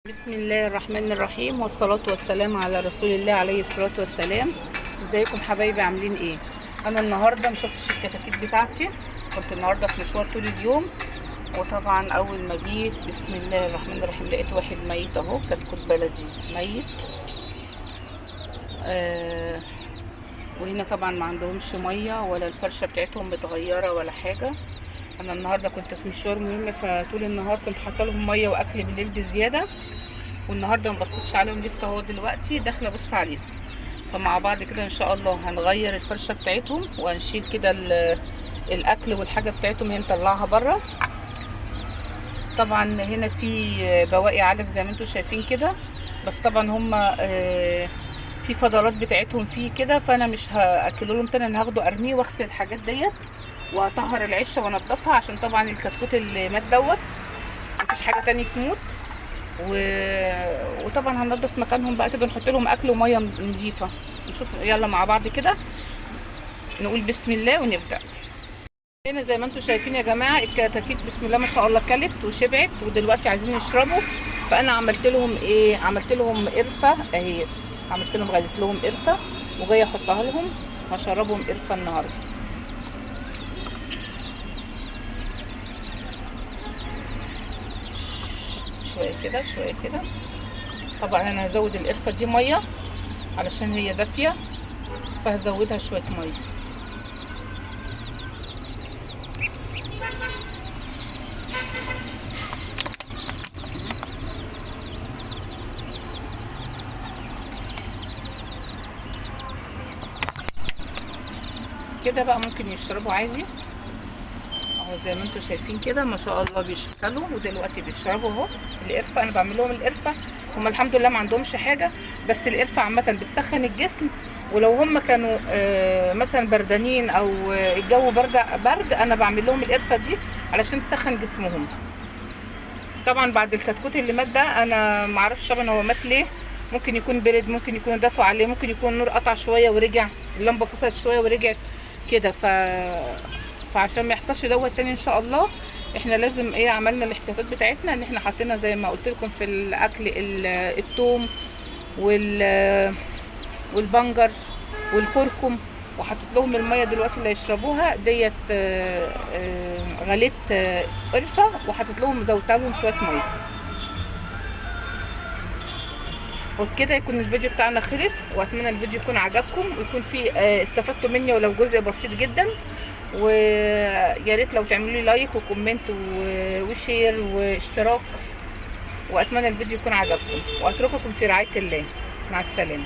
بسم الله الرحمن الرحيم، والصلاة والسلام على رسول الله عليه الصلاة والسلام. ازيكم حبايبي؟ عاملين ايه؟ انا النهارده مشفتش الكتاكيت بتاعتي، كنت النهارده في مشوار طول اليوم. وطبعا اول ما جيت بسم الله الرحمن الرحيم لقيت واحد ميت اهو، كتكوت بلدي ميت. وهنا طبعا ما عندهمش ميه ولا الفرشه بتاعتهم متغيره ولا حاجه. انا النهارده كنت في مشوار مهم، فطول النهار كنت حاطه لهم ميه واكل بالليل بزياده، والنهارده ما بصيتش عليهم لسه، هو دلوقتي داخله ابص عليهم. فمع بعض كده ان شاء الله هنغير الفرشه بتاعتهم وهنشيل كده الاكل والحاجه بتاعتهم هنطلعها بره. طبعا هنا في بواقي علف زي ما انتم شايفين كده، بس طبعا هم في فضلات بتاعتهم فيه كده، فانا مش هاكله لهم تاني، انا هاخده ارميه واغسل الحاجات ديت واطهر العشه وانضفها، عشان طبعا الكتكوت اللي مات دوت مفيش حاجه تاني تموت. وطبعا هننضف مكانهم بقى كده، نحط لهم اكل وميه نظيفه. نشوف يلا مع بعض كده، نقول بسم الله ونبدا. هنا زي ما انتم شايفين يا جماعه الكتاكيت بسم الله ما شاء الله كلت وشبعت، ودلوقتي عايزين يشربوا. فانا عملت لهم ايه؟ عملت لهم قرفه اهي، عملت لهم غليت لهم قرفه وجايه احطها لهم، هشربهم قرفه النهارده. شويه كده شويه كده. طبعا انا هزود القرفه دي ميه علشان هي دافيه، فهزودها شويه ميه. كده بقى ممكن يشربوا عادي اهو، زي ما انتم شايفين كده ما شاء الله بيشكلوا، ودلوقتي بيشربوا اهو القرفه. انا بعمل لهم القرفه، هم الحمد لله ما عندهمش حاجه، بس القرفه عامه بتسخن الجسم. ولو هم كانوا مثلا بردانين او الجو برد انا بعمل لهم القرفه دي علشان تسخن جسمهم. طبعا بعد الكتكوت اللي مات ده انا ما اعرفش طبعا هو مات ليه، ممكن يكون برد، ممكن يكون داسوا عليه، ممكن يكون النور قطع شويه ورجع، اللمبه فصلت شويه ورجعت كده. فعشان ما يحصلش دوت تاني ان شاء الله، احنا لازم ايه، عملنا الاحتياطات بتاعتنا ان احنا حطينا زي ما قلت لكم في الاكل الثوم والبنجر والكركم، وحطيت لهم الميه دلوقتي اللي هيشربوها ديت غليت قرفه، وحطيت لهم زودتها لهم شويه ميه. وبكده يكون الفيديو بتاعنا خلص، واتمنى الفيديو يكون عجبكم ويكون فيه استفدتوا مني ولو جزء بسيط جدا. ويا ريت لو تعملوا لي لايك وكومنت وشير واشتراك، واتمنى الفيديو يكون عجبكم، واترككم في رعايه الله. مع السلامه.